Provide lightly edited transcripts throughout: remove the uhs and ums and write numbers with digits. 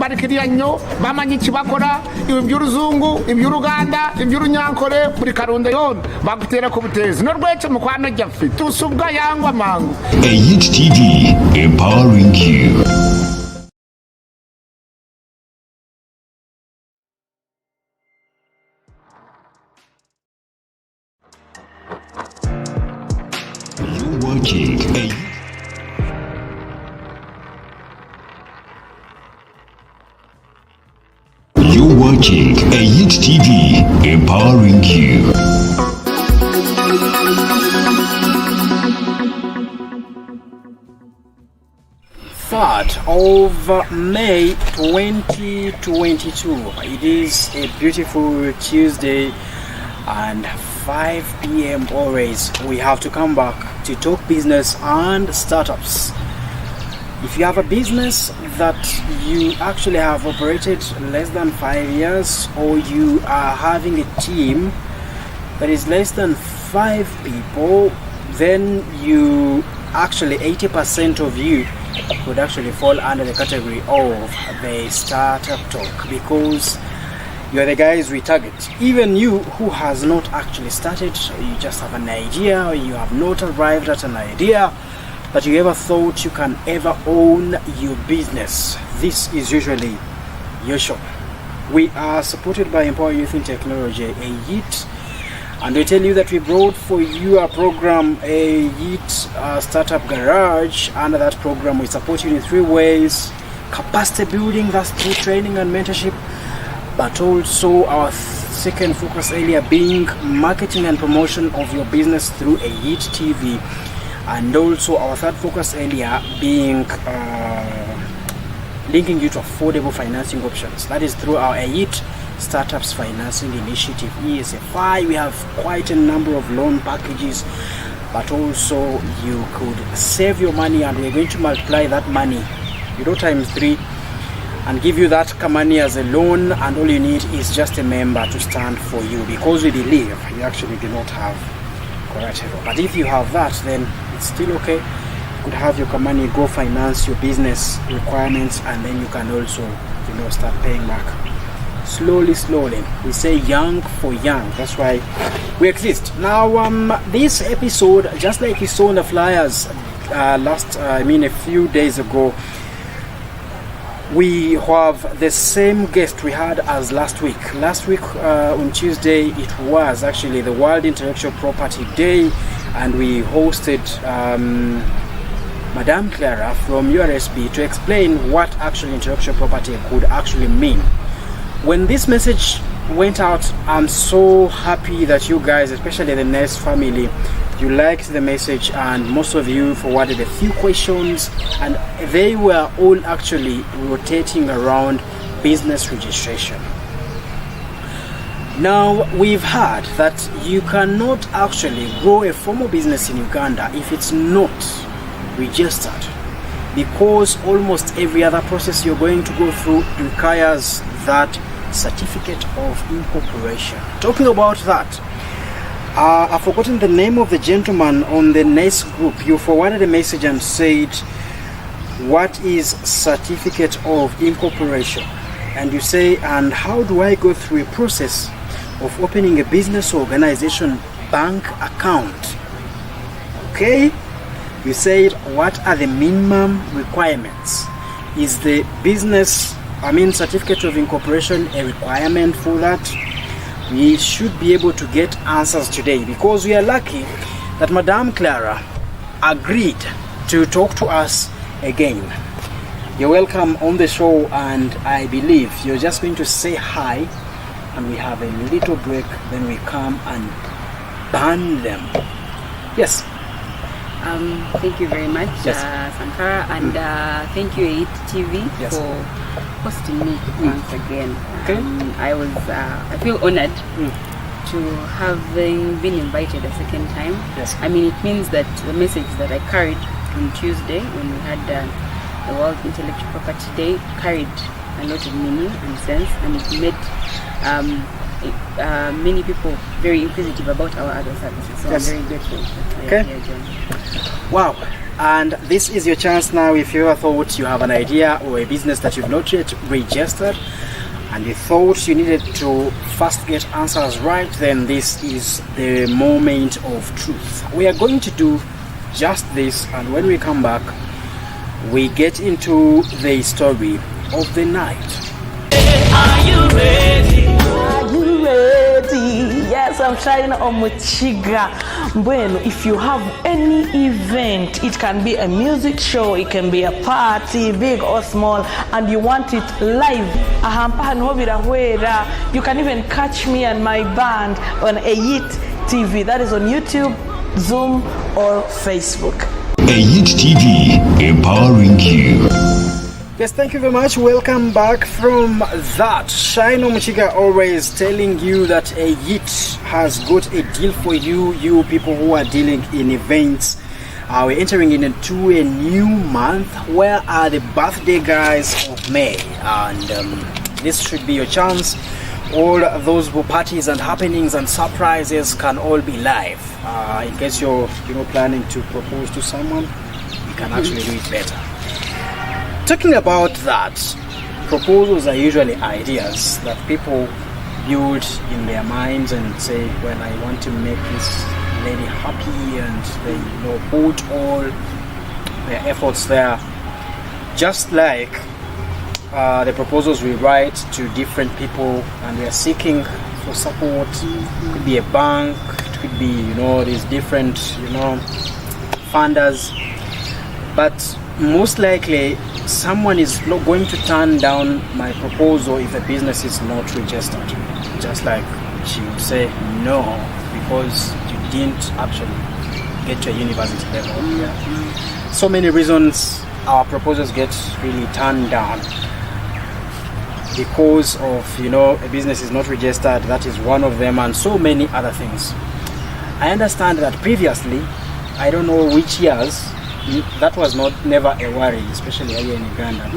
barikiriya nnyo bamanyi kibakora iby'uruzungu iby'uruganda iby'urunyankore buri karunda yona bagutera ku butezi n'urwece mukwano jaffe tusubwa yangwa mangu. AIT TV, empowering you. You're watching AIT TV, empowering you. Of May 2022. It is a beautiful Tuesday and 5 p.m. always. We have to come back to talk business and startups. If you have a business that you actually have operated less than 5 years, or you are having a team that is less than 5 people, then you actually 80% of you could actually fall under the category of the startup talk, because you're the guys we target. Even you who has not actually started, you just have an idea, or you have not arrived at an idea that you ever thought you can ever own your business. This is usually your show. We are supported by Empower Youth in Technology, AIT, and we tell you that we brought for you a program, a AIT Startup Garage. Under that program, we support you in 3 ways: capacity building, that's through training and mentorship, but also our second focus area being marketing and promotion of your business through AIT TV, and also our third focus area being linking you to affordable financing options. That is through our AIT Startups Financing Initiative, ESFI. We have quite a number of loan packages, but also you could save your money, and we're going to multiply that money, times 3, and give you that money as a loan, and all you need is just a member to stand for you, because we believe you actually do not have collateral. But if you have that, then it's still okay. You could have your money go finance your business requirements, and then you can also start paying back slowly. We say young for young. That's why we exist. Now this episode, just like you saw on the flyers a few days ago, we have the same guest we had as last week. Last week on Tuesday, it was actually the World Intellectual Property Day, and we hosted Madame Clara from URSB to explain what actually intellectual property could actually mean. When this message went out, I'm so happy that you guys, especially the Nest family, you liked the message, and most of you forwarded a few questions, and they were all actually rotating around business registration. Now, we've heard that you cannot actually grow a formal business in Uganda if it's not registered, because almost every other process you're going to go through requires that certificate of incorporation. Talking about that, I've forgotten the name of the gentleman on the NES group. You forwarded a message and said, what is certificate of incorporation? And you say, and how do I go through a process of opening a business organization bank account? Okay, you said, what are the minimum requirements? Is the certificate of incorporation a requirement for that? We should be able to get answers today, because we are lucky that Madame Clara agreed to talk to us again. You're welcome on the show, and I believe you're just going to say hi, and we have a little break, then we come and ban them. Yes. Thank you very much, Sankara, and thank you AIT TV for hosting me once again. Okay. I feel honored to having been invited a second time. Yes. It means that the message that I carried on Tuesday when we had the World Intellectual Property Day carried a lot of meaning and sense, and it made many people very inquisitive about our other services. So I'm very grateful. Okay. Wow. And this is your chance now. If you ever thought you have an idea or a business that you've not yet registered and you thought you needed to first get answers right, then this is the moment of truth. We are going to do just this, and when we come back, we get into the story of the night. Are you ready? Are you ready? Yes, I'm trying on with Chiga. Bueno, if you have any event, it can be a music show, it can be a party, big or small, and you want it live, you can even catch me and my band on Ayit TV. That is on YouTube, Zoom, or Facebook. Ayit TV, empowering you. Yes, thank you very much. Welcome back from that. Shino Muchiga always telling you that Ayit has got a deal for you, you people who are dealing in events. We're entering into a new month. Where are the birthday guys of May? And this should be your chance. All those parties and happenings and surprises can all be live. In case you're planning to propose to someone, you can actually do it better. Talking about that, proposals are usually ideas that people build in their minds and say, well, I want to make this lady happy, and they put all their efforts there. Just like the proposals we write to different people and we are seeking for support. It could be a bank, it could be these different funders, but most likely someone is not going to turn down my proposal if the business is not registered. Just like she would say no because you didn't actually get to a university level. So many reasons our proposals get really turned down because of a business is not registered. That is one of them, and so many other things. I understand that previously, I don't know which years, that was never a worry, especially here in Uganda,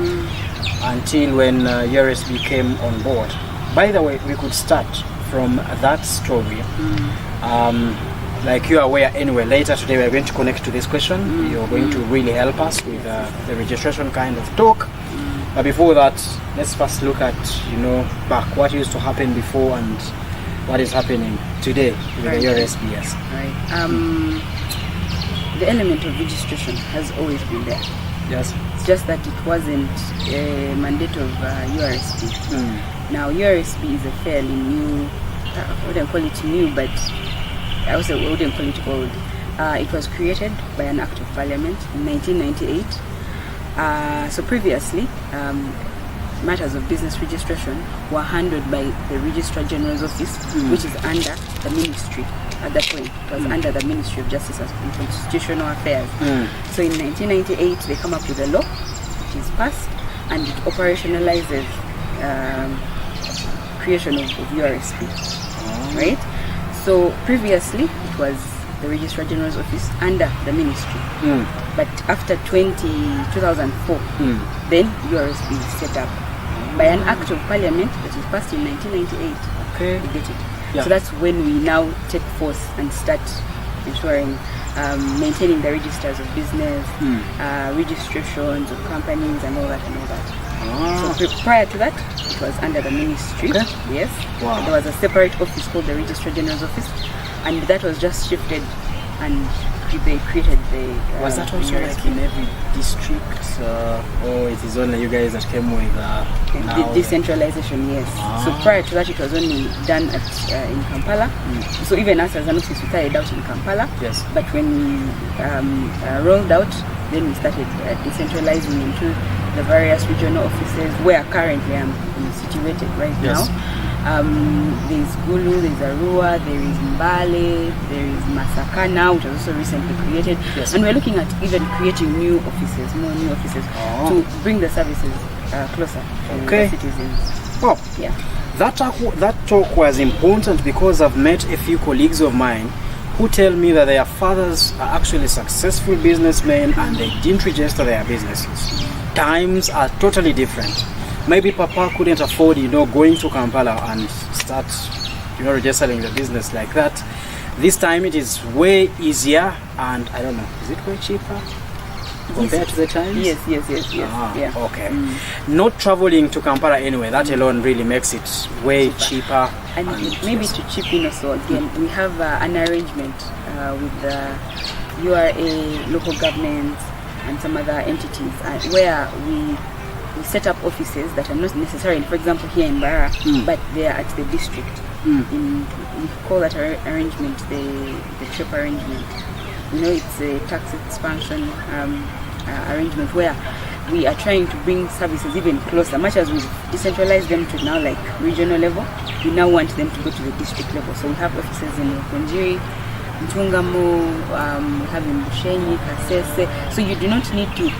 until when URSB came on board. By the way, we could start from that story. Like you are aware anyway, later today we are going to connect to this question. You're going to really help us with the registration kind of talk. But before that, let's first look at back what used to happen before and what is happening today with the URSBs. Right. The element of registration has always been there. Yes. It's just that it wasn't a mandate of URSB. Now URSB is a fairly new, I wouldn't call it new, but I also wouldn't call it old. It was created by an act of parliament in 1998. So previously, matters of business registration were handled by the Registrar General's office, which is under the ministry. At that point, it was under the Ministry of Justice and Constitutional Affairs. So in 1998, they come up with a law, which is passed, and it operationalizes creation of URSB, right? So previously, it was the Registrar General's office under the ministry. But after 2004, then URSB is set up by an act of parliament that was passed in 1998. Okay. You get it? Yeah. So that's when we now take force and start ensuring, maintaining the registers of business, registrations of companies and all that. So prior to that, it was under the ministry. Okay. Yes. Wow. There was a separate office called the Registrar General's office, and that was just shifted, and they created the. Was that also like in every district, or it is only you guys that came with now? Decentralization, yes. So prior to that, it was only done in Kampala. So even us as an office, we started out in Kampala. Yes. But when we rolled out, then we started decentralizing into the various regional offices where currently I'm situated right now. There's Gulu, there's Arua, there is Mbale, there is Masaka now, which was also recently created. Yes. And we're looking at even creating more new offices to bring the services closer to the citizens. Well, yeah. That talk was important because I've met a few colleagues of mine who tell me that their fathers are actually successful businessmen and they didn't register their businesses. Times are totally different. Maybe Papa couldn't afford, going to Kampala and start, registering the business like that. This time it is way easier, and I don't know, is it way cheaper? compared to the times? Yes. Yeah. Okay. Not traveling to Kampala anyway, that alone really makes it way cheaper. And maybe to chip in also, again, we have an arrangement with the URA, local governments, and some other entities where we set up offices that are not necessarily, for example, here in Barra, but they are at the district. We call that arrangement the trip arrangement. It's a tax expansion arrangement where we are trying to bring services even closer. Much as we've decentralized them to now like regional level, we now want them to go to the district level. So we have offices in Konjiri, Ntungamo, we have in Bushenyi, Kasese. So you do not need to,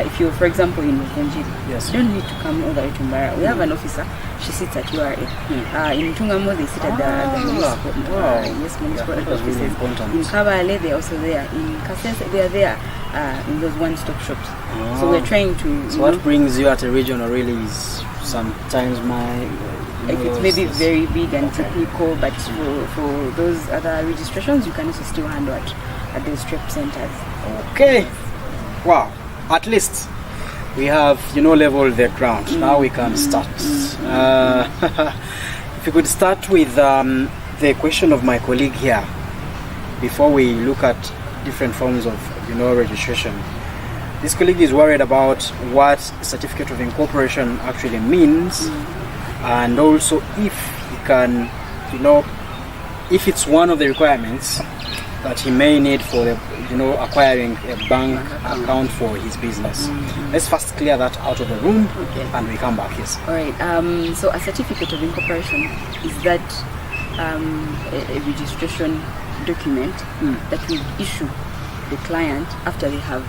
if you're, for example, in Konjiri, you don't need to come all the way to Mbara. We have an officer, she sits at URA. In Ntungamo, they sit at the municipal offices. In Kabale, they're also there. In Kasese, they are there in those one-stop shops. So we're trying to... So what brings you at a regional really is sometimes it's maybe very big and technical, but for those other registrations, you can also still handle it at those trip centers. Okay. Wow. At least we have, leveled the ground. Now we can start. If you could start with the question of my colleague here, before we look at different forms of, registration. This colleague is worried about what certificate of incorporation actually means, and also if he can, if it's one of the requirements that he may need for the, acquiring a bank account for his business. Let's first clear that out of the room, and we come back. Yes. All right. So a certificate of incorporation is that a registration document that we issue the client after they have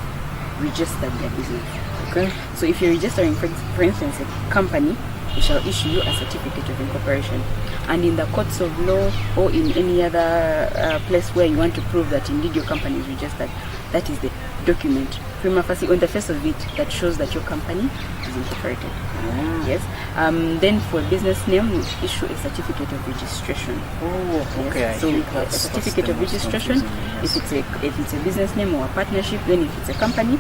registered their business. Okay. So if you're registering, for instance, a company, we shall issue you a certificate of incorporation. And in the courts of law or in any other place where you want to prove that indeed your company is registered, that is the document, prima facie, on the face of it, that shows that your company is incorporated. Yes. Then for a business name, we issue a certificate of registration. Okay. Yes. So a certificate of registration, if it's a business name or a partnership, then if it's a company,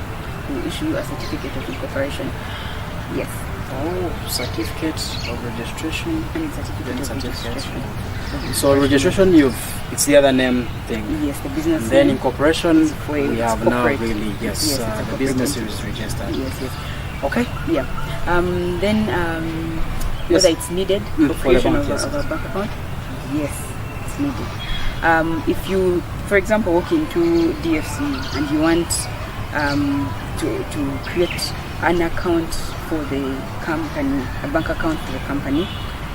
we issue a certificate of incorporation. Yes. Certificate of registration and certificate of registration. So registration, it's the other name thing. Yes, the business. Then name incorporation, we have corporate. now really the business is registered. Yes. Okay. Yeah. Then whether it's needed for creation of a bank account, yes, it's needed. If you, for example, walk into DFC and you want to create an account for the company, a bank account for the company,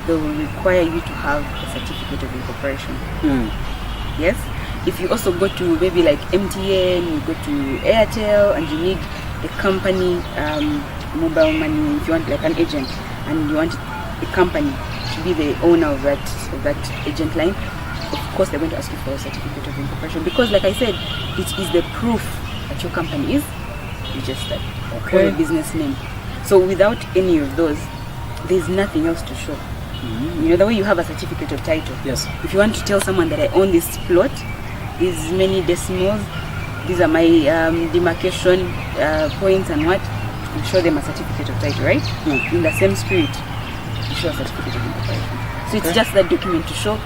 they will require you to have a certificate of incorporation. Yes. If you also go to maybe like MTN, you go to Airtel, and you need the company mobile money, if you want like an agent, and you want the company to be the owner of that agent line, of course they're going to ask you for a certificate of incorporation, because like I said, it is the proof that your company is registered or a business name. So without any of those, there's nothing else to show. The way you have a certificate of title. Yes. If you want to tell someone that I own this plot, these many decimals, these are my demarcation points and what, you show them a certificate of title, right? In the same spirit, you show a certificate of incorporation. So it's just that document to show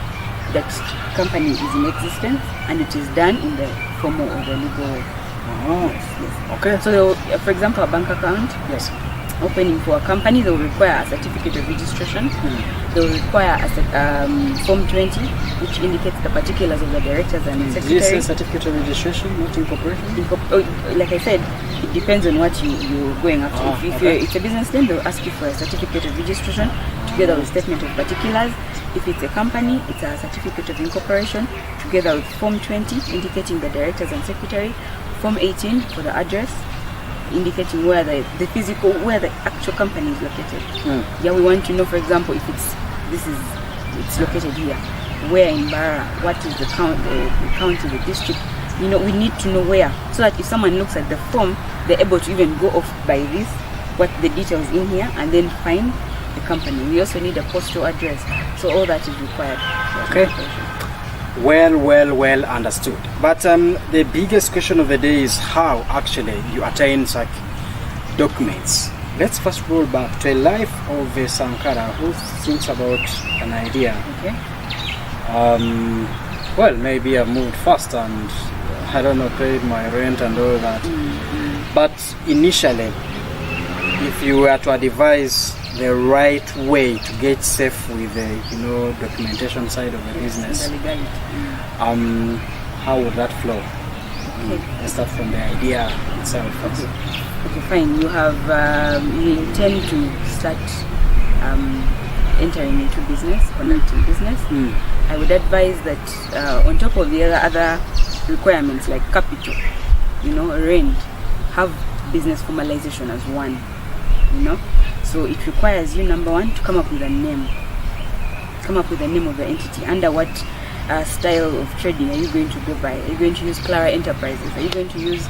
that company is in existence and it is done in the formal or the legal way. Yes. Okay. So, for example, a bank account. Yes. Opening for a company, they will require a certificate of registration. They will require a Form 20, which indicates the particulars of the directors and secretary. Is this a certificate of registration, not incorporation? Like I said, it depends on what you're going after. If it's a business name, they'll ask you for a certificate of registration together with statement of particulars. If it's a company, it's a certificate of incorporation together with Form 20, indicating the directors and secretary. Form 18 for the address, indicating where the actual company is located. Yeah, we want to know, for example, if it's located here, where in Barra, what is the county, the district. We need to know where, so that if someone looks at the form, they're able to even go off by this, what the details in here, and then find the company. We also need a postal address, so all that is required. Okay. well understood. But the biggest question of the day is how actually you attain such documents. Let's first roll back to a life of a Sankara who thinks about an idea. Okay. Well, maybe I've moved fast and I don't know, paid my rent and all that. But initially, if you were to advise the right way to get safe with the documentation side of the business, The legality. how would that flow? Okay. Let's start from the idea itself first. Okay, fine. You have you intend to start entering into business, conducting business. I would advise that on top of the other requirements like capital, rent, have business formalization as one. So it requires you, number one, to come up with a name. Come up with the name of the entity. Under what style of trading are you going to go by? Are you going to use Clara Enterprises? Are you going to use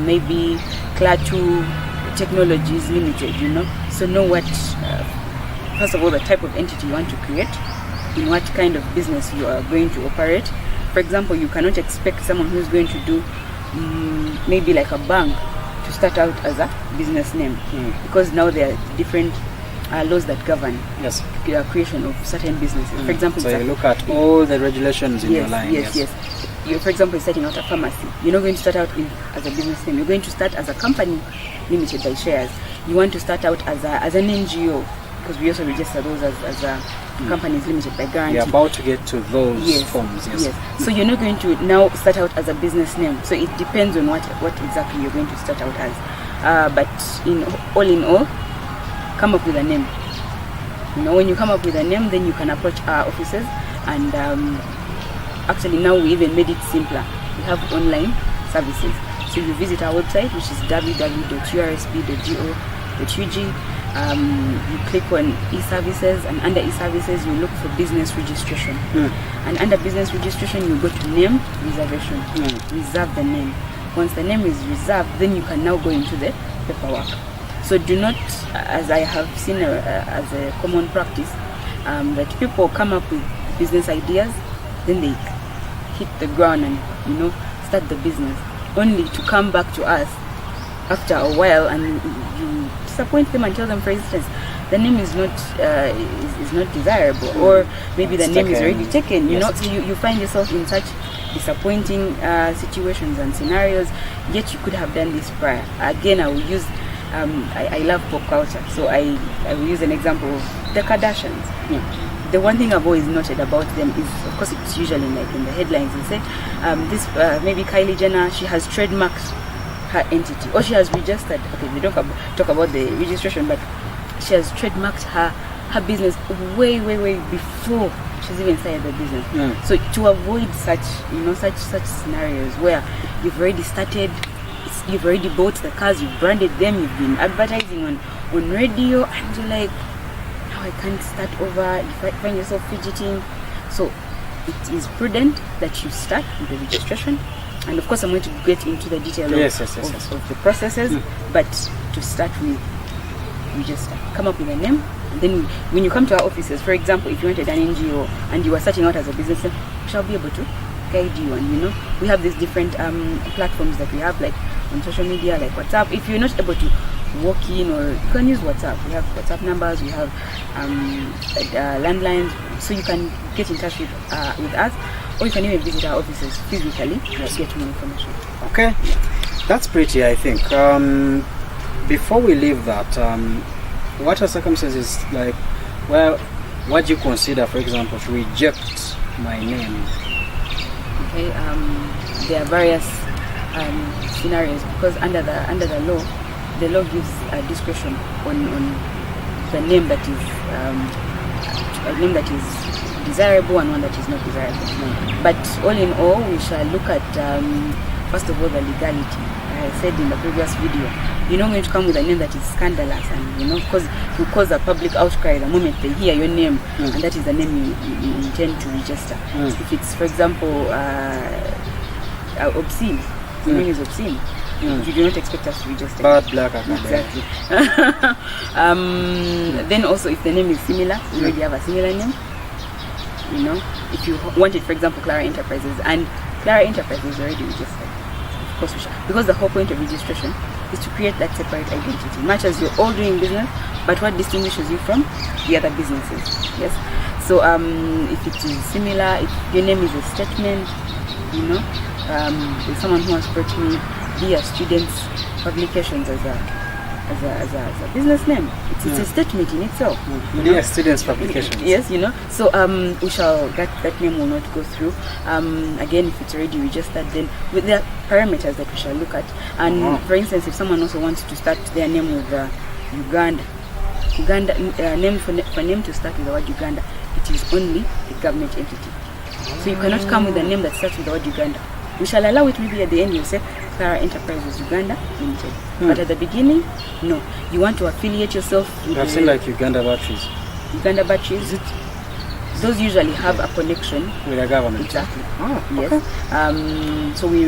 maybe Clara Technologies Limited? So know what, first of all, the type of entity you want to create, in what kind of business you are going to operate. For example, you cannot expect someone who's going to do maybe like a bank to start out as a business name, because now there are different laws that govern the creation of certain businesses. For example, so you look at all the regulations in your line. Yes. You, for example, starting out a pharmacy. You're not going to start out as a business name. You're going to start as a company limited by shares. You want to start out as an NGO, because we also register those as companies limited by guarantee. You're about to get to those forms. Yes. So you're not going to now start out as a business name. So it depends on what exactly you're going to start out as. But all in all, come up with a name. When you come up with a name, then you can approach our offices, and actually now we even made it simpler. We have online services. So you visit our website, which is www.ursb.go.ug. You click on e-services, and under e-services you look for business registration. And under business registration you go to name reservation. Reserve the name. Once the name is reserved, then you can now go into the paperwork. So do not, as I have seen as a common practice, that people come up with business ideas, then they hit the ground and start the business, only to come back to us after a while and you disappoint them and tell them, for instance, the name is not desirable, or maybe the name is already taken. So you find yourself in such disappointing situations and scenarios. Yet you could have done this prior. Again, I will use I love pop culture, so I will use an example of the Kardashians. The one thing I've always noted about them is, of course, it's usually like in the headlines they say this maybe Kylie Jenner, she has trademarked her entity, or she has registered. Okay, we don't talk about the registration, but she has trademarked her business way before she's even started the business. So to avoid such scenarios where you've already started, you've already bought the cars, you've branded them, you've been advertising on radio, and you're like, now I can't start over. You find yourself fidgeting. So it is prudent that you start with the registration. And of course, I'm going to get into the detail of the processes, but to start with, you just come up with a name. And then when you come to our offices, for example, if you wanted an NGO and you were starting out as a business, we shall be able to guide you. And we have these different platforms that we have, like on social media, like WhatsApp. If you're not able to walk in, or you can use WhatsApp. We have WhatsApp numbers, we have landlines, so you can get in touch with us, or you can even visit our offices physically to get more information. Okay, that's pretty, I think. Before we leave that, what are circumstances like? Well, what do you consider, for example, to reject my name? Okay, there are various scenarios, because under the law, the law gives discretion on the name that is a name that is desirable and one that is not desirable. But all in all, we shall look at first of all the legality. I said in the previous video, you're not going to come with a name that is scandalous, and because you cause a public outcry the moment they hear your name, and that is the name you intend to register. If it's, for example, obscene, the name is obscene. You do not expect us to register. Bad black academy. Exactly. Then also, if the name is similar, you already have a similar name, You know, if you wanted, for example, Clara Enterprises, and Clara Enterprises is already registered, of course we shall, because the whole point of registration is to create that separate identity, much as you're all doing business, but what distinguishes you from the other businesses. Yes. So if it is similar, if your name is a statement, you know, there's someone who has approached me via students' publications as a business name. It's a statement in itself. Yeah, students' publications. Yes, you know. So we shall that name will not go through. Again, if it's already registered, then with the parameters that we shall look at. And for instance, if someone also wants to start their name with Uganda, name for name to start with the word Uganda, it is only a government entity. So you cannot come with a name that starts with the word Uganda. We shall allow it, maybe at the end you say Clara Enterprises Uganda Limited. But at the beginning, no. You want to affiliate yourself with I've seen like Uganda batteries. Uganda batteries. Those usually have a connection With the government. Exactly. Okay. Yes. So we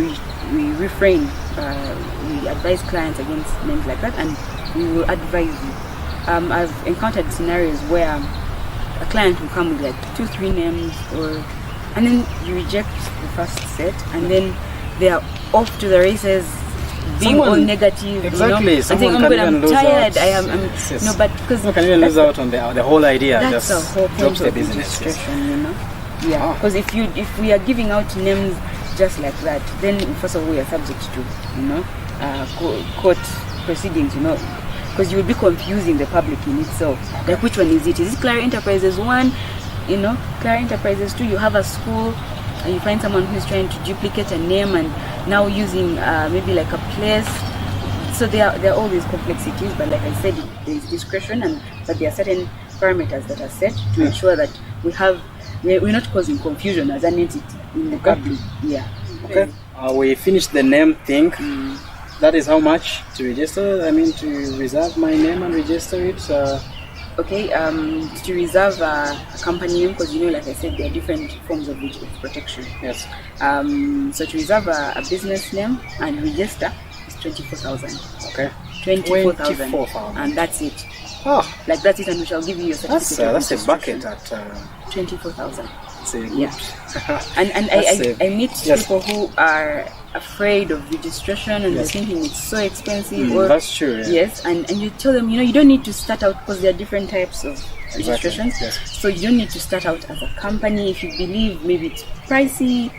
refrain. We advise clients against names like that, and we will advise you. I've encountered scenarios where a client will come with like 2-3 names, and then you reject the first set, and then they are off to the races, being all negative. Exactly. You know, Someone and saying, can I'm lose tired. out. Yes. No, but because Someone can even lose out on the whole idea. that's the Just whole point drops the of business. registration, you know. Yeah, because if we are giving out names just like that, then first of all we are subject to, you know, court proceedings, you know. Because you will be confusing the public in itself. Like, which one is it? Is it Clara Enterprises 1? You know, Clara Enterprises 2, you have a school and you find someone who's trying to duplicate a name and now using maybe like a place. So there are all these complexities, but like I said, there is discretion, but there are certain parameters that are set to ensure that we're not causing confusion as an entity in the public. Yeah. Okay. We finished the name thing. That is how much to register? I mean, to reserve my name and register it? Okay, to reserve a company name, because you know, like I said, there are different forms of protection. Yes. So to reserve a business name and register is 24,000. Okay. 24,000. And that's it. Oh, like that's it, and we shall give you your certificate. That's a bucket at 24,000. Yeah. And I meet people who are afraid of registration and they're thinking it's so expensive. That's true. Yeah. Yes, and you tell them, you know, you don't need to start out, because there are different types of registrations. Yes. So you don't need to start out as a company. If you believe maybe it's pricey,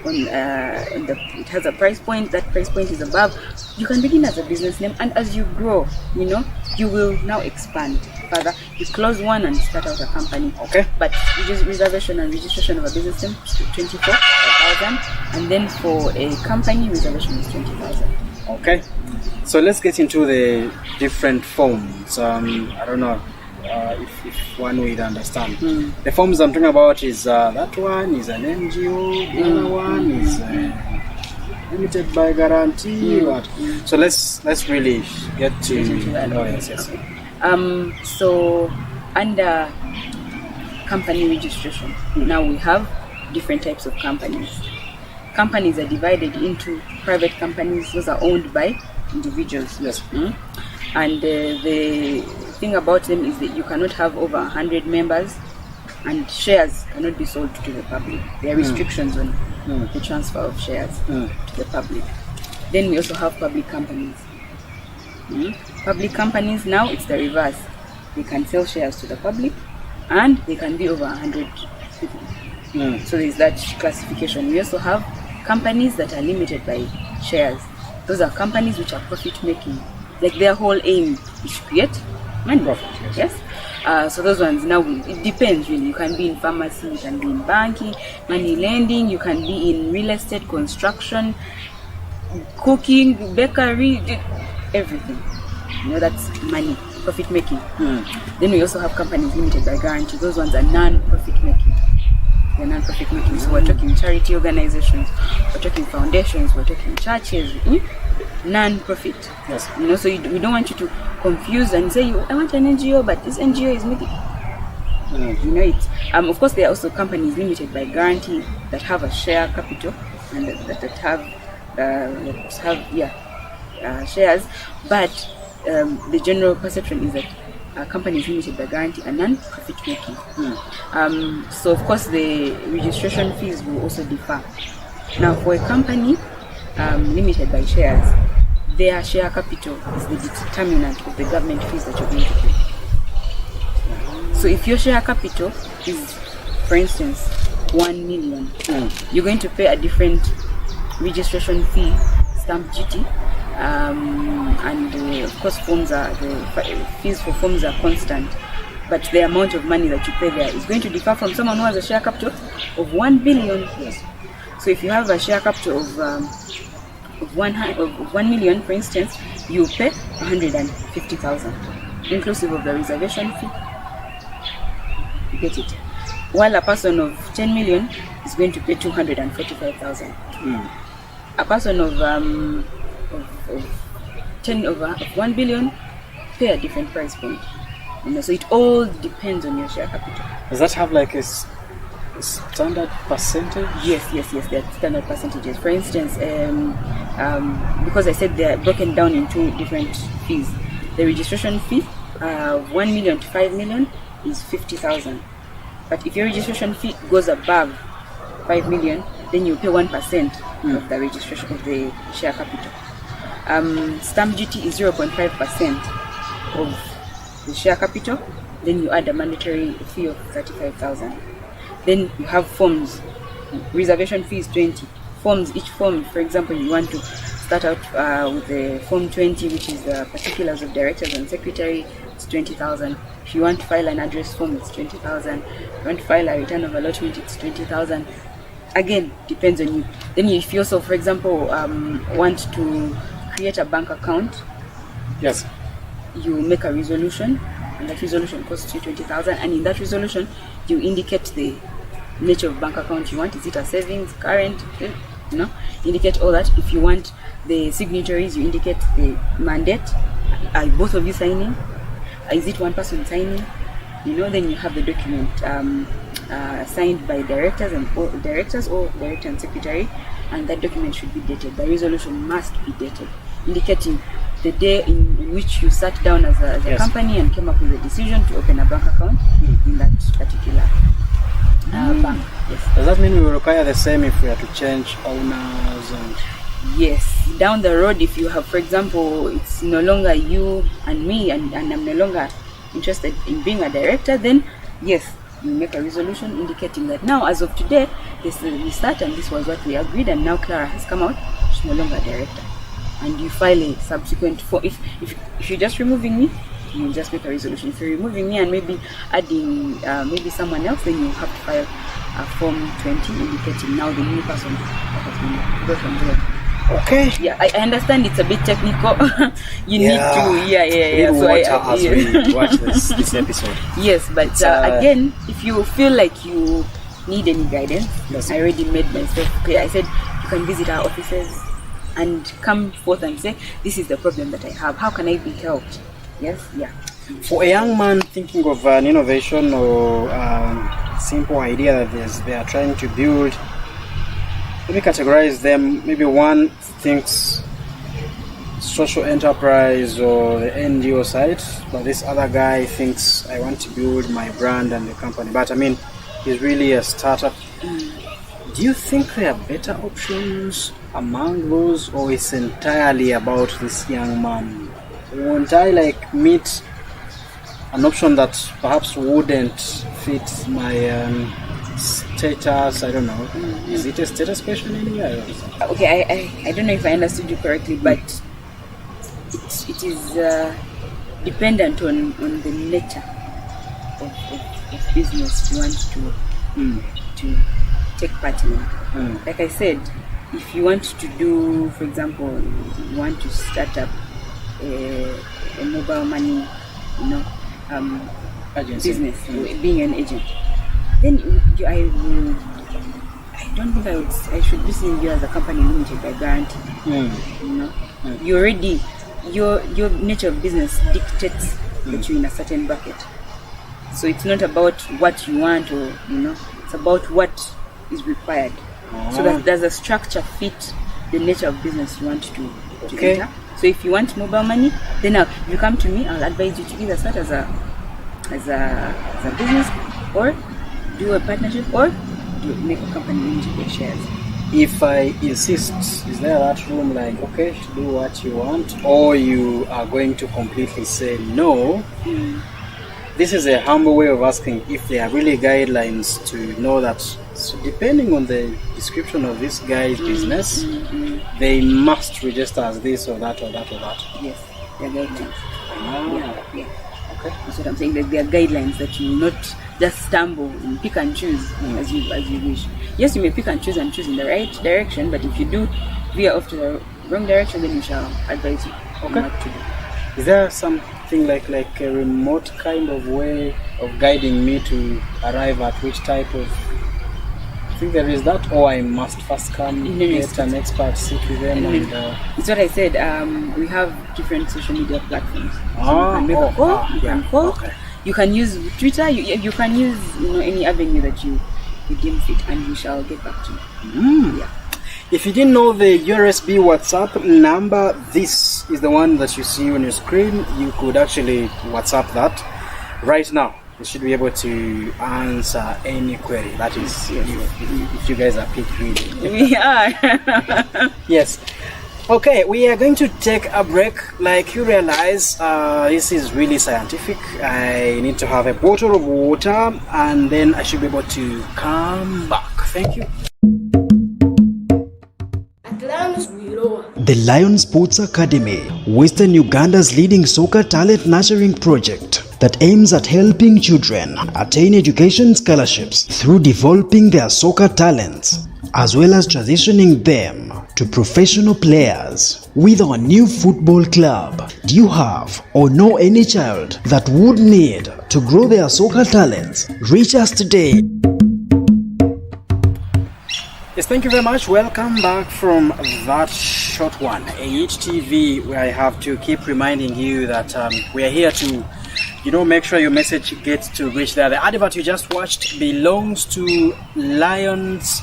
it has a price point, that price point is above, you can begin as a business name, and as you grow, you know, you will now expand further. You close one and start out a company. Okay. But reservation and registration of a business name is 24,000, and then for a company, reservation is 20,000. Okay. So let's get into the different forms. I don't know if one will understand. The forms I'm talking about is that one is an NGO, the other one is limited by guarantee. So let's really get to know. Yes. So under company registration, now we have different types of companies. Companies are divided into private companies. Those are owned by individuals. Yes. And the thing about them is that you cannot have over 100 members, and shares cannot be sold to the public. There are restrictions on the transfer of shares to the public. Then we also have public companies. Public companies, now it's the reverse. They can sell shares to the public, and they can be over 100 people. So there's that classification. We also have companies that are limited by shares. Those are companies which are profit making. Like their whole aim is to create money. Profit, yes. So those ones, now it depends really. You can be in pharmacy, you can be in banking, money lending, you can be in real estate, construction, cooking, bakery, everything. You know, that's money, profit making. Then we also have companies limited by guarantee. Those ones are non-profit making. They're non-profit making. So we're talking charity organizations, we're talking foundations, we're talking churches. Non-profit. Yes. You know, so we don't want you to confuse and say, I want an NGO, but this NGO is making. You know it. Of course, there are also companies limited by guarantee that have a share capital and that have shares. But the general perception is that companies limited by guarantee and non-profit making. So of course the registration fees will also differ. Now for a company limited by shares, their share capital is the determinant of the government fees that you're going to pay. So if your share capital is, for instance, 1 million, you're going to pay a different registration fee, stamp duty, and of course the fees for forms are constant, but the amount of money that you pay there is going to differ from someone who has a share capital of 1 billion. Yes. So if you have a share capital of 1 million, for instance, you pay 150,000, inclusive of the reservation fee. You get it? While a person of 10 million is going to pay 245,000. A person of 1 billion pay a different price point. So it all depends on your share capital. Does that have like a standard percentage? Yes, there are standard percentages. For instance, because I said they are broken down into different fees. The registration fee, 1 million to 5 million, is 50,000. But if your registration fee goes above 5 million, then you pay 1% of the registration of the share capital. Stamp duty is 0.5% of the share capital. Then you add a mandatory fee of 35,000. Then you have forms. Reservation fee is 20. Forms, each form, for example, you want to start out with the form 20, which is the particulars of directors and secretary, it's 20,000. If you want to file an address form, it's 20,000. If you want to file a return of allotment, it's 20,000. Again, depends on you. Then if you also, for example, want to create a bank account, yes, you make a resolution, and that resolution costs you 20,000. And in that resolution, you indicate the nature of bank account you want. Is it a savings, current? Indicate all that. If you want the signatories, you indicate the mandate. Are both of you signing? Is it one person signing? Then you have the document signed by directors or director and secretary, and that document should be dated. The resolution must be dated, indicating the day in which you sat down as a company and came up with a decision to open a bank account in that particular bank. Yes. Does that mean we will require the same if we are to change owners? Yes, down the road, if you have, for example, it's no longer you and me, and I'm no longer interested in being a director, then yes, you make a resolution indicating that now, as of today, we start and this was what we agreed, and now Clara has come out, she's no longer a director. And you file a subsequent form. If you're just removing me, you just make a resolution. If you're removing me and maybe adding maybe someone else, then you have to file a form 20 indicating now the new person that has been brought on board. Okay. Yeah, I understand it's a bit technical. You need to, yeah. So as we watch this episode. Yes, but again, if you feel like you need any guidance, yes. I already made myself clear. I said you can visit our offices and come forth and say, this is the problem that I have. How can I be helped? Yes, yeah. For a young man thinking of an innovation or simple idea that they are trying to build, let me categorize them. Maybe one thinks social enterprise or the NGO side, but this other guy thinks I want to build my brand and the company. But I mean, he's really a startup. Do you think there are better options among those, or it's entirely about this young man? Won't I meet an option that perhaps wouldn't fit my status? I don't know. Is it a status question anyway? Okay, I don't know if I understood you correctly, but it is dependent on the nature of business you want to take part in. Like I said, if you want to do, for example, you want to start up a mobile money, business, being an agent, then I don't think I should be seeing you as a company limited by guarantee. You already, your nature of business dictates that you're in a certain bracket. So it's not about what you want, or it's about what is required. So that does a structure fit the nature of business you want to enter, So if you want mobile money, then if you come to me, I'll advise you to either start as a business, or do a partnership, or make a company into your shares. If I insist, is there that room like, okay, do what you want, or you are going to completely say no? This is a humble way of asking if there are really guidelines to know that, so depending on the description of this guy's business, they must register as this or that or that or that. Yes, there are guidelines. Yeah. Okay. That's what I'm saying. Like, there are guidelines that you will not just stumble and pick and choose as you wish. Yes, you may pick and choose in the right direction, but if you do veer off to the wrong direction, then we shall advise you on what to do. Is there something like a remote kind of way of guiding me to arrive at which type of? I think there is that, or I must first come get an expert, sit with them, and. It's what I said. We have different social media platforms. So you can make a call. You can call. Okay. You can use Twitter. You can use any avenue that you deem fit, and we shall get back to you. Yeah. If you didn't know the URSB WhatsApp number, this is the one that you see on your screen. You could actually WhatsApp that right now. You should be able to answer any query. That is, if you guys are picked reading. We are. Yes. Okay, we are going to take a break. Like you realize, this is really scientific. I need to have a bottle of water, and then I should be able to come back. Thank you. The Lion Sports Academy, Western Uganda's leading soccer talent nurturing project that aims at helping children attain education scholarships through developing their soccer talents, as well as transitioning them to professional players. With our new football club, do you have or know any child that would need to grow their soccer talents? Reach us today. Yes, thank you very much. Welcome back from that short one. AHTV, where I have to keep reminding you that we are here to, make sure your message gets to reach there. The advert you just watched belongs to Lions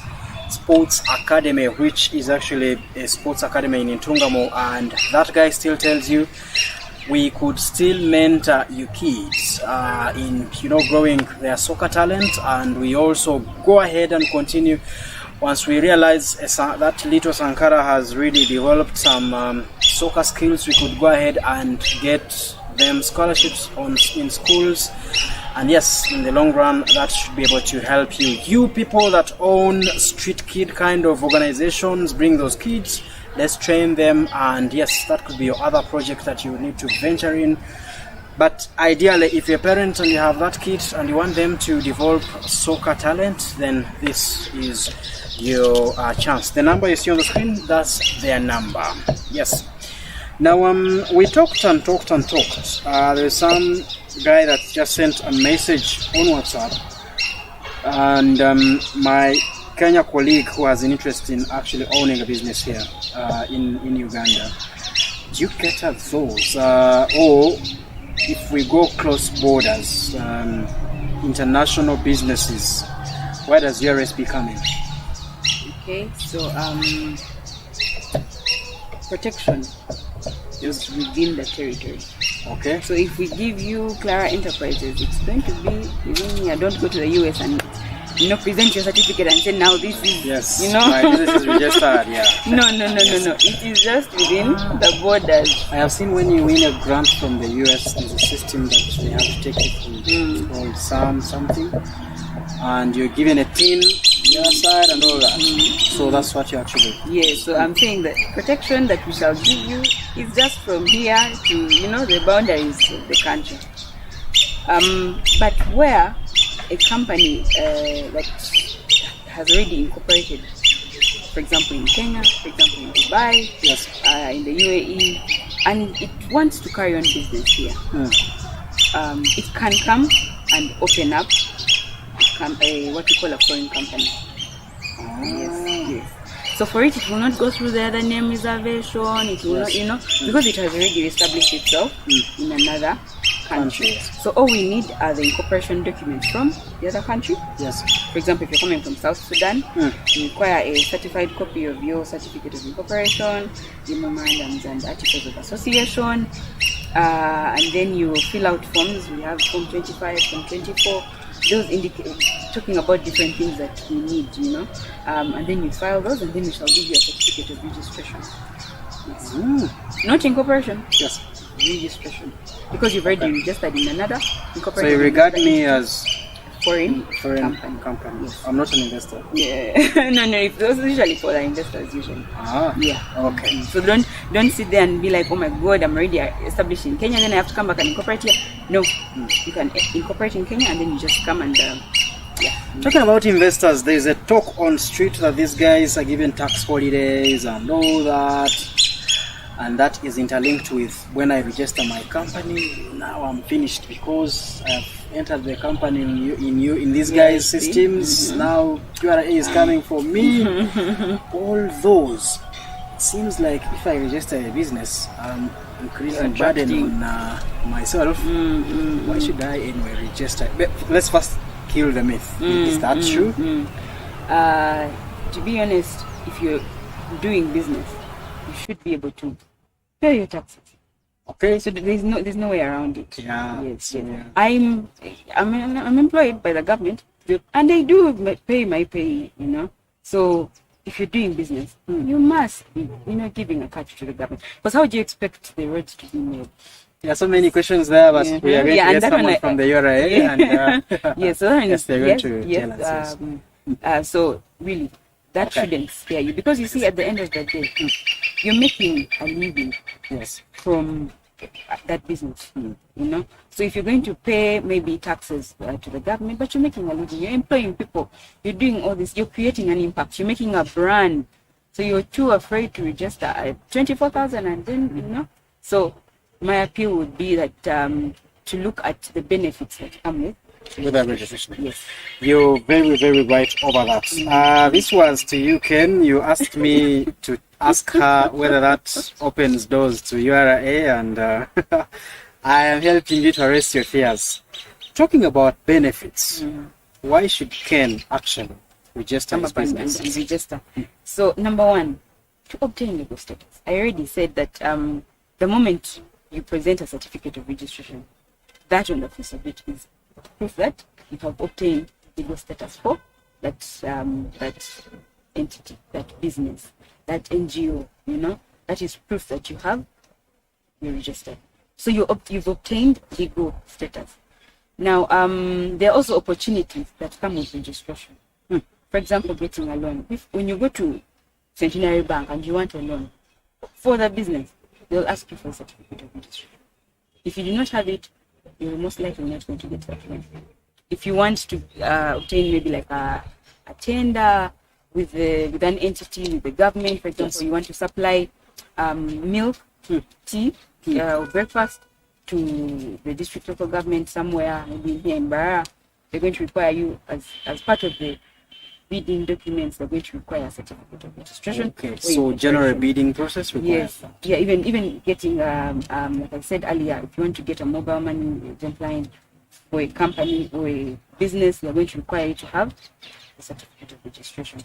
Sports Academy, which is actually a sports academy in Ntungamo, and that guy still tells you we could still mentor you kids in growing their soccer talent, and we also go ahead and continue. Once we realize that little Sankara has really developed some soccer skills, we could go ahead and get them scholarships in schools. And yes, in the long run, that should be able to help you. You people that own street kid kind of organizations, bring those kids, let's train them. And yes, that could be your other project that you need to venture in. But ideally, if you're a parent and you have that kid and you want them to develop soccer talent, then this is your chance. The number you see on the screen, that's their number. Yes. Now, we talked. There's some guy that just sent a message on WhatsApp, and my Kenya colleague who has an interest in actually owning a business here in Uganda. Do you cater those, or if we go cross borders, international businesses, where does URSB come in? Okay, so protection is within the territory. Okay. So if we give you Clara Enterprises, it's going to be within here. Don't go to the US and present your certificate and say now this is my business is registered. Yeah. No. It is just within the borders. I have seen when you win a grant from the US, there's a system that they have to take it through called something, and you're given a tin the other side and all that. So that's what you actually. Yeah. So I'm saying that protection that we shall give you is just from here to the boundaries of the country. But where a company that has already incorporated, for example in Kenya, for example in Dubai, in the UAE, and it wants to carry on business here, it can come and open up what we call a foreign company. Yes. So for it will not go through the other name reservation. It will not, because it has already established itself in another country. Yes. So all we need are the incorporation documents from the other country. Yes. For example, if you're coming from South Sudan, you require a certified copy of your certificate of incorporation, your memorandums and articles of association, and then you fill out forms. We have Form 25, Form 24. Those indicate talking about different things that we need, and then you file those, and then we shall give you a certificate of registration. Yes. Not incorporation. Yes. Registration, because you've already registered in another incorporation. So you regard me as foreign company. Yes. I'm not an investor. Yeah. no. If those usually for the investors usually. Yeah. Okay. So don't sit there and be like, oh my God, I'm already established in Kenya, then I have to come back and incorporate here. No, you can incorporate in Kenya and then you just come and Talking about investors, there's a talk on street that these guys are given tax holidays and all that, and that is interlinked with when I register my company. Now I'm finished because I've entered the company in these guys' systems. Now URA is coming for me. All those. It seems like if I register a business, I'm increasing burden on myself. Why should I anyway register? But let's first kill the myth. Is that true? To be honest, if you're doing business, you should be able to pay your taxes. Okay. So there's no way around it. Yeah. Yes. Yeah. I'm employed by the government, and they do pay my pay. So if you're doing business, you must be, giving a cut to the government. Because how do you expect the roads to be made? There are so many questions there, but we are going to get someone from the URA. Yes, so yes, they're going to tell us. So really, that shouldn't scare you, because you see, at the end of the day, you're making a living from that business, So if you're going to pay maybe taxes to the government, but you're making a living, you're employing people, you're doing all this, you're creating an impact, you're making a brand. So you're too afraid to register at 24,000, and then So my appeal would be that to look at the benefits that come with that registration. Yes. You're very, very right over that. This was to you, Ken. You asked me to ask her whether that opens doors to URA, and I am helping you to arrest your fears. Talking about benefits, why should Ken actually register his business? And register. So number one, to obtain legal status. I already said that the moment you present a certificate of registration, that on the face of it is proof that you have obtained legal status for that entity, that business, that NGO. That is proof that you're registered. So you've obtained legal status. Now, there are also opportunities that come with registration. For example, getting a loan. When you go to Centenary Bank and you want a loan for the business, they'll ask you for a certificate of registration. If you do not have it, you're most likely not going to get that loan. If you want to obtain maybe like a tender with an entity, with the government, for example, you want to supply milk, tea, or breakfast to the district local government somewhere, maybe here in Barara, they're going to require you as part of the bidding documents, they're going to require a certificate of registration. Okay, so general bidding process requires that. Yeah, even getting, like I said earlier, if you want to get a mobile money line for a company or a business, they're going to require you to have a certificate of registration.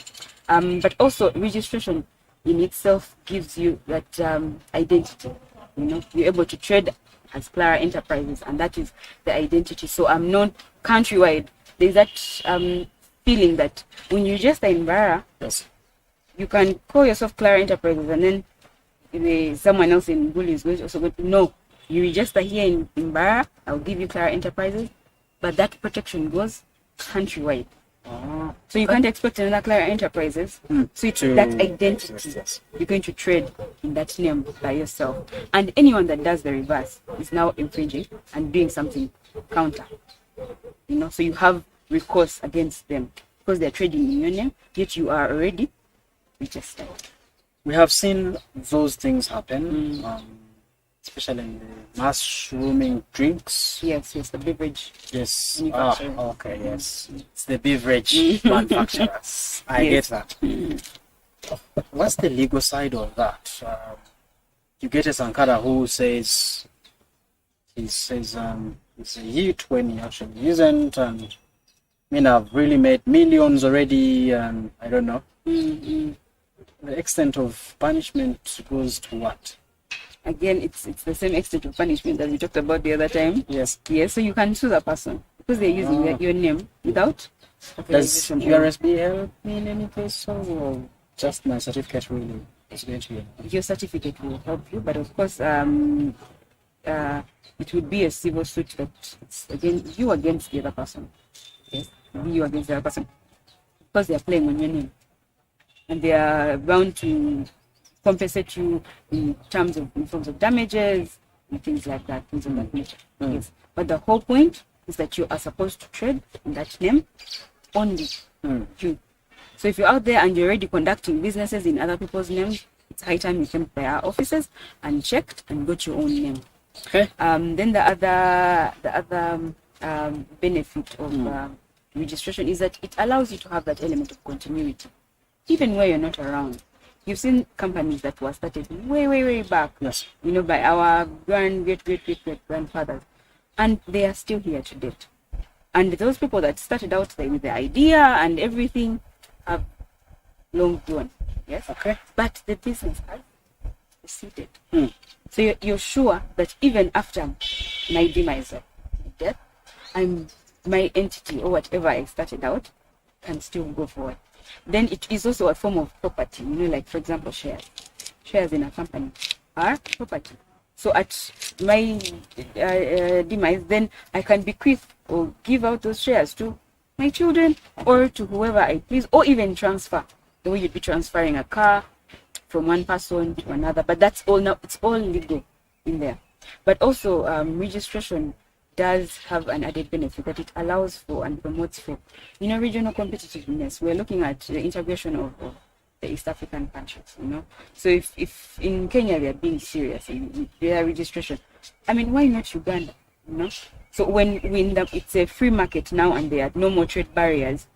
But also, registration in itself gives you that identity. You're able to trade as Clara Enterprises, and that is the identity. So I'm known countrywide. There's that feeling that when you register in Barara, you can call yourself Clara Enterprises, and then someone else in Gulu is going to also go to know you register here in Barara, I'll give you Clara Enterprises, but that protection goes countrywide. So you can't expect another Clara Enterprises. So it's that identity. You're going to trade in that name by yourself. And anyone that does the reverse is now infringing and doing something counter. So you have recourse against them because they're trading in your name, yet you are already registered. We have seen those things happen, especially in the mushrooming drinks. Yes, the beverage. Yes. Manufacturer. Okay, yes. It's the beverage manufacturers. I get that. What's the legal side of that? You get a Sankara who says He says it's a year 20 actually isn't, and I mean I've really made millions already, and I don't know. The extent of punishment goes to what? Again, it's the same extent of punishment that we talked about the other time. Yes. Yes, so you can sue the person because they're using your name without Does authorization. URSB help me in any case, or just my certificate really is going to help? Your certificate will help you, but of course, it would be a civil suit that it's you against the other person. Yes, you against the other person because they are playing on your name, and they are bound to compensate you in forms of damages and things like that, things of that nature. Yes, but the whole point is that you are supposed to trade in that name only you. So if you're out there and you're already conducting businesses in other people's names, it's high time you came by our offices and checked and got your own name. Okay. Then the other benefit of registration is that it allows you to have that element of continuity, even where you're not around. You've seen companies that were started way back, Yes. by our great grandfathers, and they are still here to date. And those people that started out there with the idea and everything have long gone. Yes. Okay. But the business has proceeded. So you're sure that even after my demise or death, my entity or whatever I started out can still go forward. Then it is also a form of property, like for example shares. Shares in a company are property. So at my demise, then I can bequeath or give out those shares to my children or to whoever I please, or even transfer. The way you'd be transferring a car from one person to another, but that's all now. It's all legal in there. But also, registration does have an added benefit that it allows for and promotes for, regional competitiveness. We're looking at the integration of the East African countries. So if in Kenya they are being serious in their registration, why not Uganda? So when it's a free market now and there are no more trade barriers,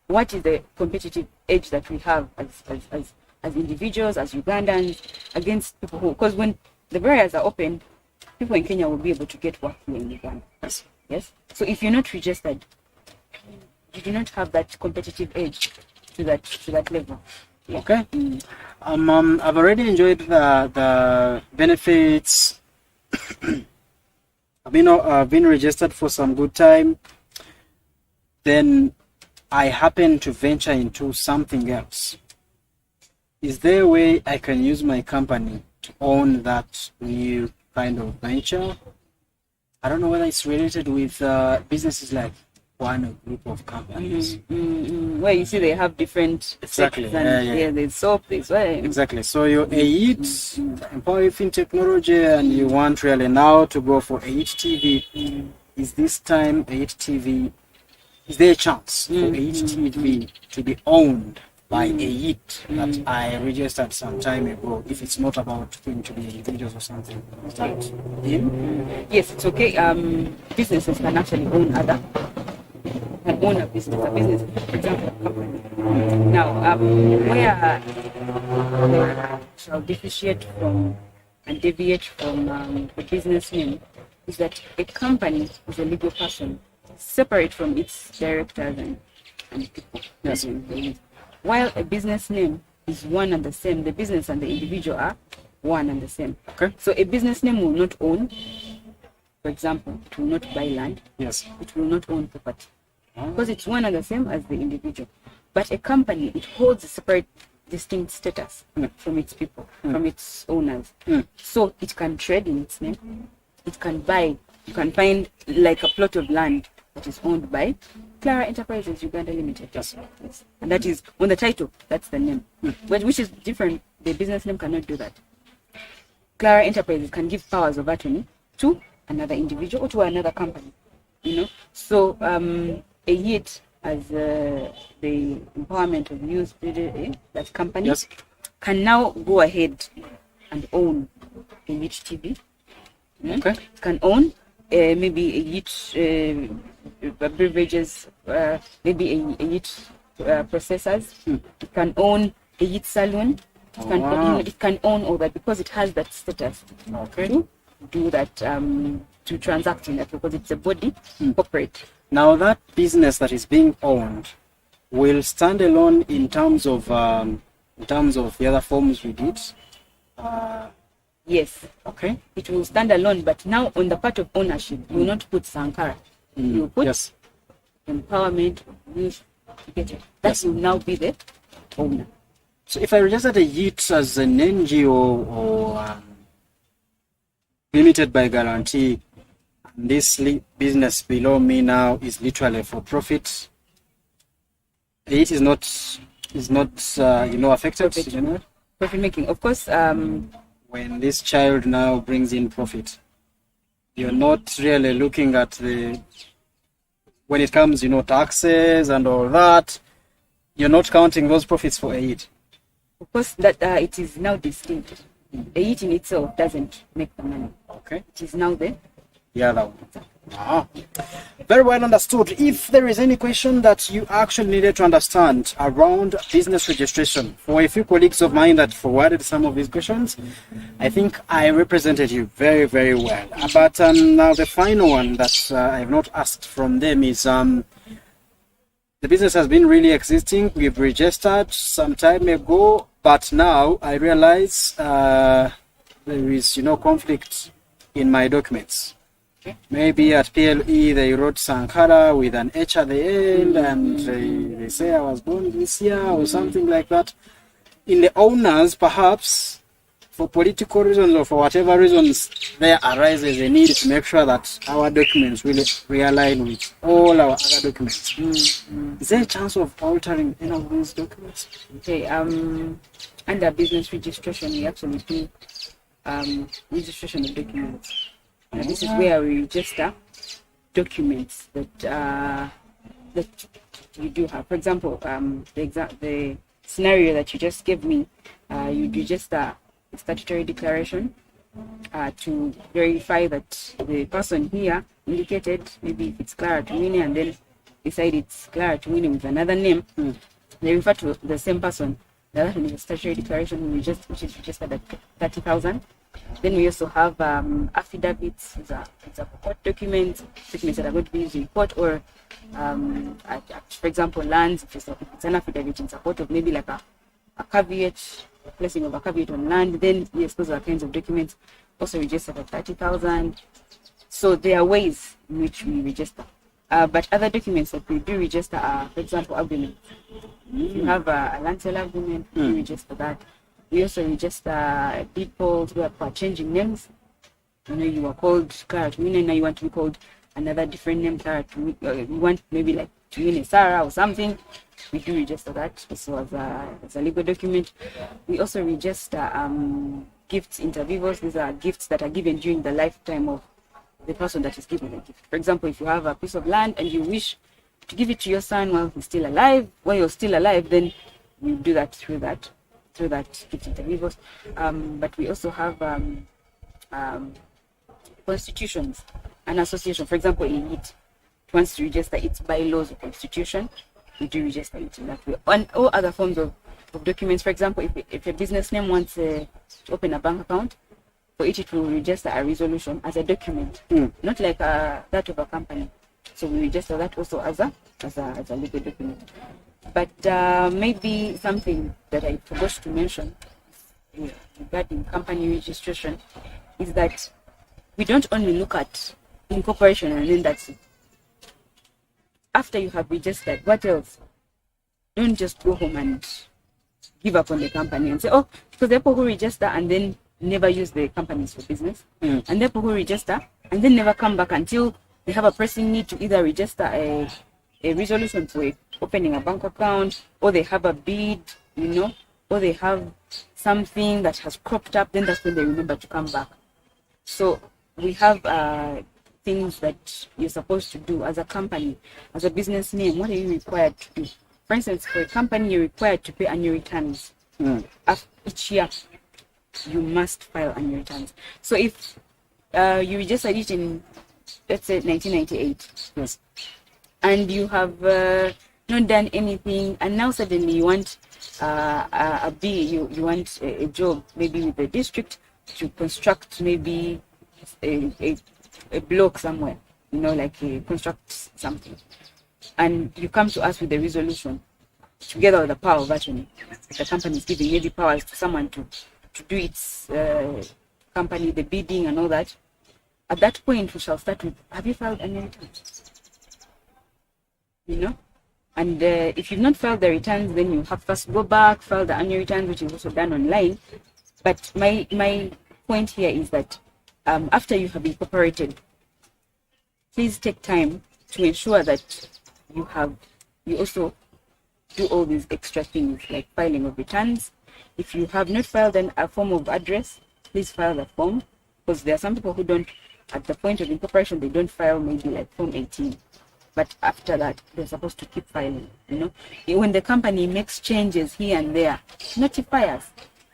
what is the competitive edge that we have as individuals, as Ugandans, against people because when the barriers are open, people in Kenya will be able to get work here in Uganda. Yes. So if you're not registered, you do not have that competitive edge to that level. Yeah. Okay. I've already enjoyed the benefits. I've been registered for some good time. Then I happen to venture into something else. Is there a way I can use my company to own that new kind of venture? I don't know whether it's related with businesses like one group of companies. Where you see they have different Exactly. And there's soap, there's oil. Exactly. So you're EIT, empowering technology, and you want really now to go for EIT TV. Is this time EIT TV? Is there a chance for EIT TV to be owned by EIT that I registered some time ago? If it's not about going to be individuals or something, is that him? Yes, it's okay. Businesses can actually own can own a business, for example, a company. Now, where they shall differentiate from and deviate from the business name is that a company is a legal person separate from its directors and people. Yes. While a business name is one and the same, the business and the individual are one and the same. Okay. So a business name will not own, for example, it will not buy land. Yes. It will not own property. Because it's one and the same as the individual. But a company, it holds a separate, distinct status from its people, from its owners. So it can trade in its name. It can buy. You can find like a plot of land that is owned by Clara Enterprises Uganda Limited. Yes. And that is on the title. That's the name. Which is different. The business name cannot do that. Clara Enterprises can give powers of attorney to another individual or to another company. So EIT as the empowerment of youth, that company can now go ahead and own EIT TV. Okay. Can own maybe EIT beverages, maybe EIT processors. It can own EIT salon. It can own all that because it has that status to do that to transact in that because it's a body corporate. Now that business that is being owned will stand alone in terms of the other forms we did. Yes, Okay. it will stand alone, but now on the part of ownership, you will not put Sankara. You will put Yes. empowerment, youth, you get it. That will now be the owner. So if I registered a YIT as an NGO or limited by guarantee, and this business below me now is literally for profit, it is not affected. Profit. You know? Profit making, of course. When this child now brings in profit, you're not really looking at when it comes, taxes and all that, you're not counting those profits for a YIT. Of course, that it is now distinct. A YIT in itself doesn't make the money. Okay. It is now the Other one. Very well understood. If there is any question that you actually needed to understand around business registration, for a few colleagues of mine that forwarded some of these questions, I think I represented you very, very well. But now the final one that I have not asked from them is the business has been really existing. We've registered some time ago, but now I realize there is conflict in my documents. Maybe at PLE they wrote Sankara with an H at the end, and they say I was born this year or something like that. In the owners, perhaps for political reasons or for whatever reasons, there arises a need to make sure that our documents really realign with all our other documents. Is there a chance of altering any of these documents? okay. Under business registration, we actually do registration of documents. This is where we register documents that you do have. For example, the scenario that you just gave me, you register a statutory declaration to verify that the person here indicated, maybe if it's Clara Tumwiine and then decide it's Clara Tumwiine with another name, they refer to the same person. That one is a statutory declaration which is registered at 30,000. Then we also have affidavits, it's a court document, documents that are going to be used in court, or for example, lands. If it's an affidavit in support of maybe like a caveat, placing of a caveat on land, then yes, those are kinds of documents also registered at 30,000. So there are ways in which we register. But other documents that we do register are, for example, agreements. If you have a land sale agreement, we register that. We also register deed polls where people are changing names. You were called Clara Tumwiine, now you want to be called another different name, Clara Tumwiine. You want maybe like Tumwiine Sarah or something. We do register that also as a legal document. We also register gifts inter vivos. These are gifts that are given during the lifetime of the person that is given the gift. For example, if you have a piece of land and you wish to give it to your son while you're still alive, then you do that through that gift inter vivos. But we also have constitutions, an association. For example, in it wants to register its bylaws or constitution, we do register it in that way. And all other forms of documents. For example, if a business name wants to open a bank account, for it will register a resolution as a document, not like that of a company. So we register that also as a legal document. But maybe something that I forgot to mention regarding company registration is that we don't only look at incorporation and then that's it. After you have registered, what else? Don't just go home and give up on the company and say, oh, because the people who register and then never use the companies for business, and the people who register and then never come back until they have a pressing need to either register a resolution for opening a bank account, or they have a bid, or they have something that has cropped up, then that's when they remember to come back. So we have things that you're supposed to do as a company, as a business name. What are you required to do? For instance, for a company, you're required to pay annual returns. Each year, you must file annual returns. So if you registered it in, let's say, 1998, Yes. and you have not done anything, and now suddenly you want you want a job maybe with the district to construct maybe a a block somewhere, like construct something, and you come to us with the resolution, together with the power of attorney. The company is giving heavy powers to someone to do its company, the bidding and all that. At that point, we shall start with, have you filed annual returns? And if you've not filed the returns, then you have first go back, file the annual returns, which is also done online. But my point here is that after you have incorporated, please take time to ensure that you also do all these extra things like filing of returns. If you have not filed a form of address, please file the form, because there are some people who don't, at the point of incorporation, they don't file maybe like Form 18. But after that, they're supposed to keep filing, When the company makes changes here and there, notify us.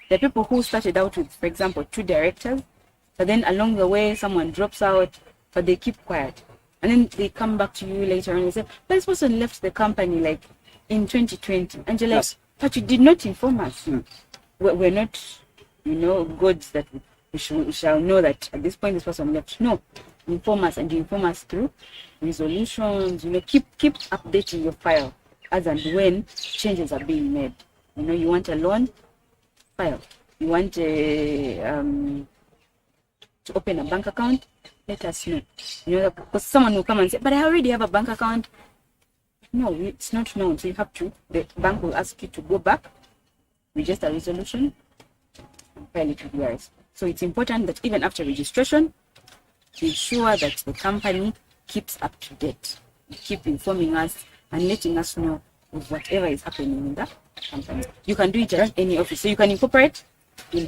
The people who started out with, for example, 2 directors, but then along the way, someone drops out, but they keep quiet. And then they come back to you later and they say, but this person left the company like in 2020. And you're like, but you did not inform us. We're not, gods that we shall know that at this point this person left. No, inform us, and you inform us through resolutions. Keep updating your file as and when changes are being made. You want a loan, file. You want to open a bank account, let us know. Because someone will come and say, but I already have a bank account. No, it's not known. So the bank will ask you to go back, register a resolution, and file it with URS. So it's important that even after registration, ensure that the company keeps up to date. You keep informing us and letting us know of whatever is happening in the company. You can do it at any office. So you can incorporate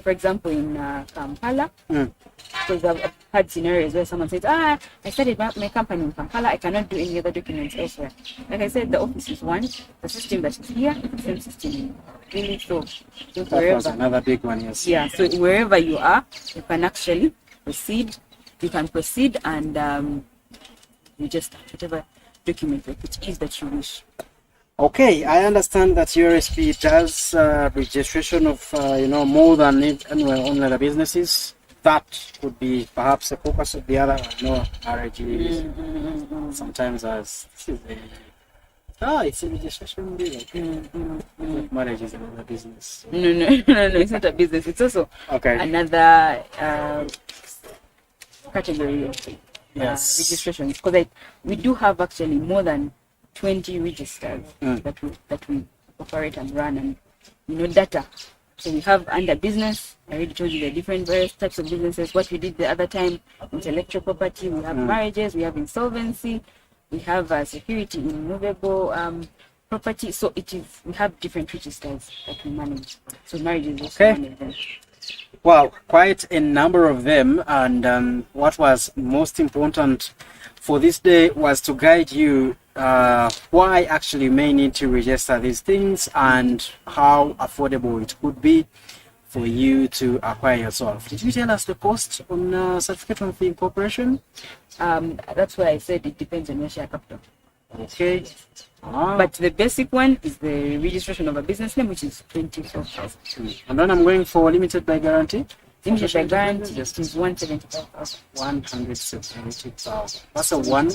for example, in Kampala. Because I've had scenarios where someone says, I started my company in Kampala, I cannot do any other documents elsewhere. Like I said, the office is one, the system that is here, the same system. Really, so that was another big one, yes. Yeah, so wherever you are, you can actually proceed. You can proceed and you just whatever document it is that you wish. Okay, I understand that URSB does registration of more than only the businesses. That would be perhaps a focus of the other. Marriages. Sometimes as it's a registration deal. Marriage is another business. No, it's not a business. It's also another category of registrations. Because we do have actually more than 20 registers that we operate and run, and data. So we have under business, I already told you the different various types of businesses. What we did the other time, intellectual property, we have marriages, we have insolvency, we have security in movable property. So we have different registers that we manage. So marriage is also one of them. Wow, quite a number of them. And what was most important for this day was to guide you why actually you may need to register these things and how affordable it could be for you to acquire yourself. Did you tell us the cost on certificate of incorporation? That's why I said it depends on your share capital. Okay. But the basic one is the registration of a business name, which is 24,000. And then I'm going for limited by guarantee. Limited by guarantee is 175,000. 175,000. That's a one.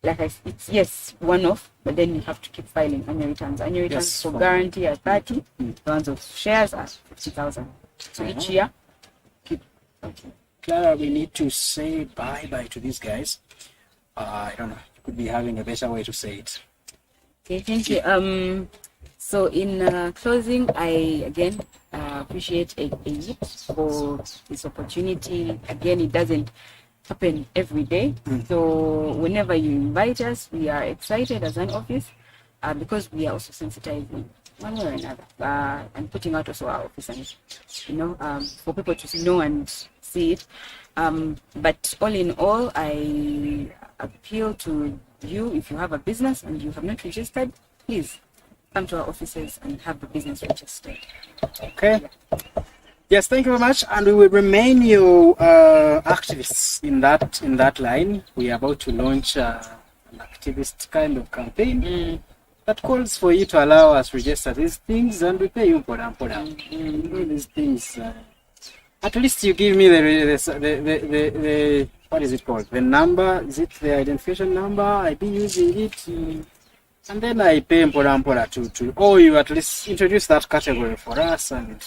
It's one off, but then you have to keep filing annual returns. Annual returns for guarantee are 30, the ones of shares are 50,000. So each year, keep. Clara, we need to say bye to these guys. I don't know. You could be having a better way to say it. Okay, thank you. So in closing, I again appreciate a for this opportunity. Again, it doesn't happen every day. So whenever you invite us, we are excited as an office because we are also sensitizing one way or another and putting out also our office and for people to know and see it. But all in all, I appeal to you, if you have a business and you have not registered, please come to our offices and have the business registered. Okay. Yeah. Yes, thank you very much, and we will remain your activists in that line. We are about to launch an activist kind of campaign that calls for you to allow us to register these things, and we pay you for these things. At least you give me the what is it called? The number, is it the identification number? I've been using it, and then I pay Mpola to, or you at least introduce that category for us and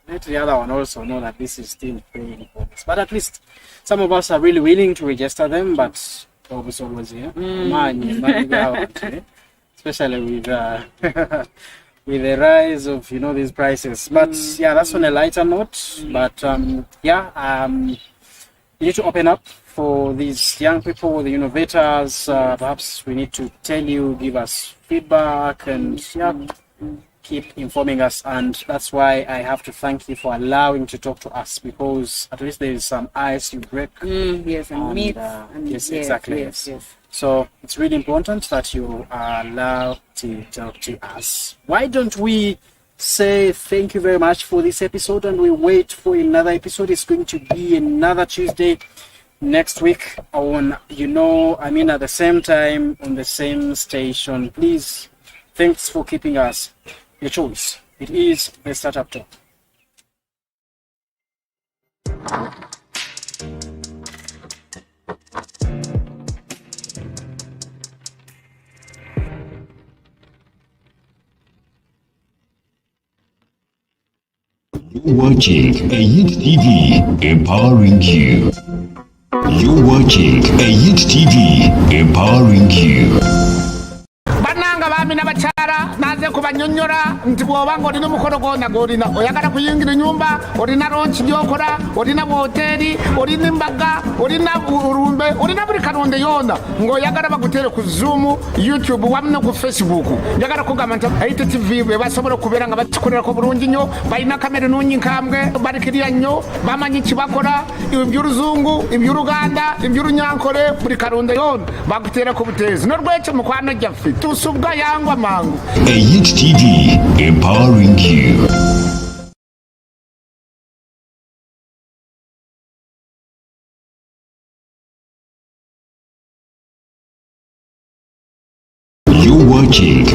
let the other one also know that this is still paying for this. But at least some of us are really willing to register them, but always here. Especially with with the rise of these prices. But yeah, that's on a lighter note. But you need to open up for these young people, the innovators. Perhaps we need to tell you, give us feedback, and keep informing us. And that's why I have to thank you for allowing to talk to us, because at least there is some ice you break. Yes, and meat. Yes, exactly. Yes. So it's really important that you are allowed to talk to us. Why don't we say thank you very much for this episode, and we wait for another episode. It's going to be another Tuesday next week on at the same time on the same station. Please, thanks for keeping us your choice. It is the Startup Talk. You're watching a Youth TV empowering you. You're watching a Youth TV empowering you. bananga bami n'abakyala naze kubanyonyola nti bw'oba ng'olina omukolo gwonna gw'olina oyagala kuyingira ennyumba, olina ronchi gy'okola, olina bwoteri, olina embaga, olina ulumbe, olina buli kalonde yonna ng'oyagala bagutere ku Zoom, YouTube wamu ne ku Facebook. Njagala kugamba nti Ayite TV bwe basobola okubeera nga bakikolerako bulungi nnyo, balina kamera ennungi nkambwe, balikirira nnyo, bamanyi kibakola, eby'oluzungu, eby'oluganda, eby'olunyankole, buli kalonde yonna baguteerako buteezi. N'olwekyo mukwano gyaffe tusubwa yangwa mangu. A Youth TV empowering you. You're watching